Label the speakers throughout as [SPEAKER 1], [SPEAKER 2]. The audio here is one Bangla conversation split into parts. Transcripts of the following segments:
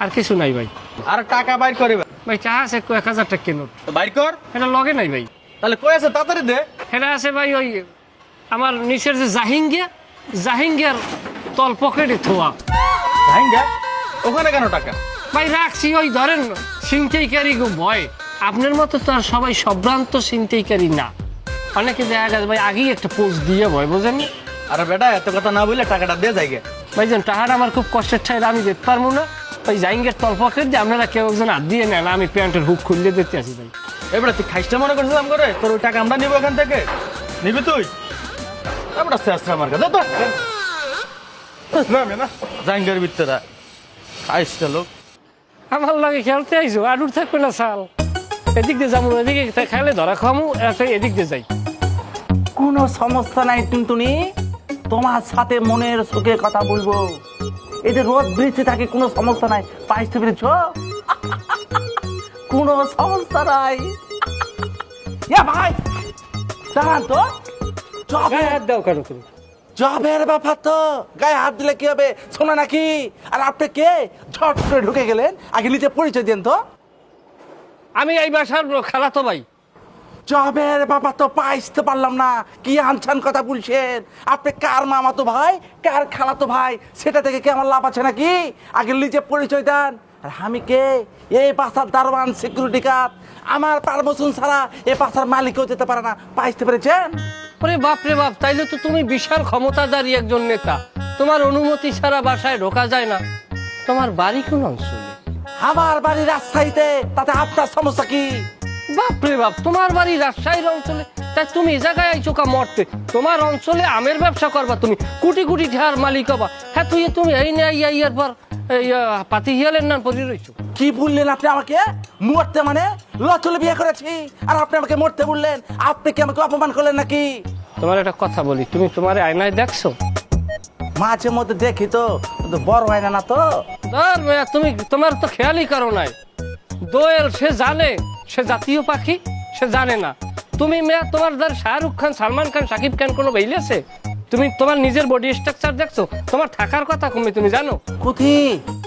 [SPEAKER 1] আর কিছু নাই ভাই।
[SPEAKER 2] আর টাকা বাইর করে
[SPEAKER 1] ভাই চা আছে 1000 টাকা কেন?
[SPEAKER 2] বাইর কর।
[SPEAKER 1] এটা লগে নাই ভাই।
[SPEAKER 2] তাহলে কই আছে তাড়াতাড়ি দে।
[SPEAKER 1] এটা আছে ভাই ওই আমার নিচের যে জাহিঙ্গিয়ার তল পকেটে থোয়া।
[SPEAKER 2] ভাইঙ্গা ওখানে কেন টাকা?
[SPEAKER 1] ভাই রাখছি ওই ধরেন ছিনতাইকারী ভয়। আপনার মতো তো আর সবাই সম্ভ্রান্ত ছিনতাইকারী না। অনেকে দেখা গেছে ভাই আগেই একটা পোস্ট দিয়ে ভয়, বোঝেন?
[SPEAKER 2] আরে বেটা এত কথা না বললে টাকাটা দিয়ে যাইগে।
[SPEAKER 1] ভাই যেন টাকাটা আমার খুব কষ্টের ঠাইলে আমি যেতে পারবো না। ওই জাহিঙ্গের তল পকেট দিয়ে আপনারা কেউ একজন হাত দিয়ে নেন, আমি প্যান্টের হুক খুললে দিতে আসি ভাই।
[SPEAKER 2] এবারে তুই খাইসটা মনে করছিলাম করে তোর ওই টাকা আমরা নিবো এখান থেকে। নিবি তুই? এবারে শেষ আমার কাছে তো না জাঙ্গের ভিতরে খাইসটা লোক।
[SPEAKER 1] আমার লাগে খেলতে আইসো, আডুর থাকবে না সাল। এদিক দিয়ে যাবো, এদিকে খাইলে ধরা খামু, এদিক দিয়ে যাই।
[SPEAKER 3] কোনো সমস্যা নাই টুনটুনি, তোমার সাথে মনের সুখে কথা বলবো। এই যে রোদ বৃষ্টি থাকে কোনো সমস্যা নাই, পাইতে পেরেছ? কোনো সমস্যা নাই। ভাই দাঁড়ান তো,
[SPEAKER 1] গায়ে হাত দাও কেন তুমি?
[SPEAKER 3] জবের ব্যাপার তো, গায়ে হাত দিলে কি হবে শোনা নাকি? আর আপনি কে ঝট করে ঢুকে গেলেন? আগে নিজে পরিচয় দেন তো।
[SPEAKER 1] আমি এই বাসার খালাতো ভাই।
[SPEAKER 3] জবের বাবা তো পাইতে পারলাম না, কি আনছান কথা বলছেন? আপনি কার মামাতো ভাই কার খালাতো ভাই সেটা থেকে কি আমার লাভ আছে নাকি? আগে নিজে পরিচয় দেন। আর আমি কে? এই বাসার দারোয়ান, সিকিউরিটি গার্ড। আমার পারমিশন ছাড়া এই বাসার মালিকও যেতে পারে না, পাইতে পেরেছেন?
[SPEAKER 1] ওরে বাপ রে বাপ, তাইলে তো তুমি বিশাল ক্ষমতাধারী একজন নেতা। তোমার অনুমতি ছাড়া বাসায় ঢোকা যায় না। তোমার বাড়ি কোন অঞ্চলে?
[SPEAKER 3] আমার বাড়ি রাজশাহীতে, তাতে আপনার সমস্যা কি?
[SPEAKER 1] বাপ রে বাপ, তোমার বাড়ি রাজশাহীর অঞ্চলে, তাই তুমি এ জায়গায় আইছো কা মরতে? তোমার অঞ্চলে আমের ব্যবসা করবা, তুমি কোটি কোটি টাকার মালিক হবা। হ্যাঁ তুমি এই না ইয়ার পর পাতি হিয়ালের নাম পড়ে রইছো।
[SPEAKER 3] কি বললেন আপনি আমাকে? মরতে মানে? লচলে বিয়ে করেছি আর আপনি আমাকে মরতে বললেন? আপনি কি আমাকে অপমান করলেন নাকি?
[SPEAKER 1] তোমার একটা কথা বলি, তুমি তোমার আয়নায় দেখছো?
[SPEAKER 3] মাঝে মধ্যে দেখি তো, কিন্তু বড় হয় না তো।
[SPEAKER 1] ধর মেয়া, তুমি তোমার তো খেয়ালই করো নাই। দোয়েল সে জানে সে জাতীয় পাখি, সে জানে না। তুমি মেয়া তোমার ধর শাহরুখ খান, সালমান খান, শাকিব খান কোনো বেইলেছে? তুমি তোমার নিজের বডি স্ট্রাকচার দেখছো? তোমার থাকার কথা কমে তুমি জানো?
[SPEAKER 3] কুথি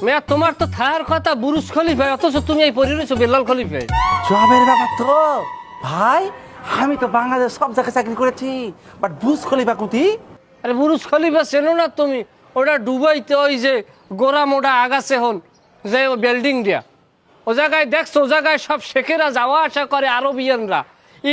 [SPEAKER 1] মেয়া তোমার তো থাকার কথা বুরুজ খলিফা, অথচ তুমি এই পরে রয়েছো বেলাল খলিফায়।
[SPEAKER 3] জবের ব্যাপার তো ভাই, আমি তো বাংলাদেশ সব জায়গায় চাকরি করেছি, বাট বুজ খলিফা কুথি?
[SPEAKER 1] আরে বুরুজ খলিফা চেনো না তুমি? ওটা ডুবাইতে ওই যে গোরা মোটা আগাছে হন যে ও বিল্ডিং দিয়া, ও জায়গায় দেখছো? ও জায়গায় সব শেখেরা যাওয়া আসা করে, আরবিয়ানরা,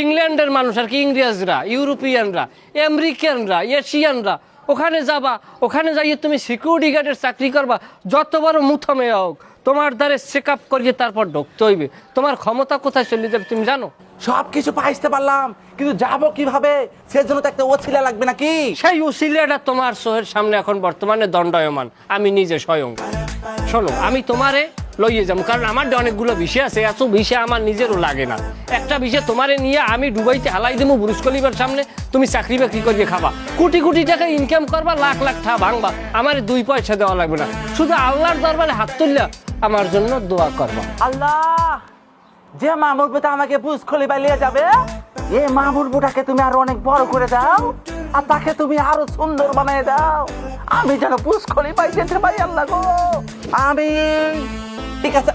[SPEAKER 1] ইংল্যান্ডের মানুষ আর কি, ইংরেজরা, ইউরোপিয়ানরা, আমেরিকানরা, এশিয়ানরা। ওখানে যাবা, ওখানে যাইয়ে তুমি সিকিউরিটি গার্ডের চাকরি করবা, যত বড় মুথমে হোক তোমার দ্বারে চেক আপ করিয়ে তারপর ঢুকতে হইবে। তোমার ক্ষমতা কোথায় চলে যাবে তুমি জানো?
[SPEAKER 3] সব কিছু পাইতে পারলাম, কিন্তু যাবো কিভাবে? সেজন্য তো একটা ওছিলা লাগবে নাকি?
[SPEAKER 1] সেই উসিলাটা তোমার চোখের সামনে এখন বর্তমানে দণ্ডায়মান, আমি নিজে স্বয়ং। শোনো, আমি তোমারে লইয়ে যাবো, কারণ আমার অনেকগুলো বিষয় আছে, এত বিষয় আমার নিজেরও লাগে না। একটা বিষয় তোমারে নিয়ে আমি ডুবাইতে হালাই দেবো বুরুজ খলিফার সামনে, তুমি চাকরি বাকরি করিয়ে খাবা, কোটি কোটি টাকা ইনকাম করবা, লাখ লাখ টাকা ভাঙবা, আমার 2 পয়সা দেওয়া লাগবে না। শুধু আল্লাহর দরবারে হাত তুললা আমার জন্য দোয়া করবা।
[SPEAKER 3] আল্লাহ, যে মামুর বেটা আমাকে বুজ খলিফা নিয়ে যাবে, এই মামুর বেটাকে তুমি আরো অনেক বড় করে দাও, আর তাকে তুমি আরো সুন্দর বানিয়ে দাও। আমি যেন বুজ খলিফায় যেতে পারি আল্লাহ গো। আমি ঠিক আছে,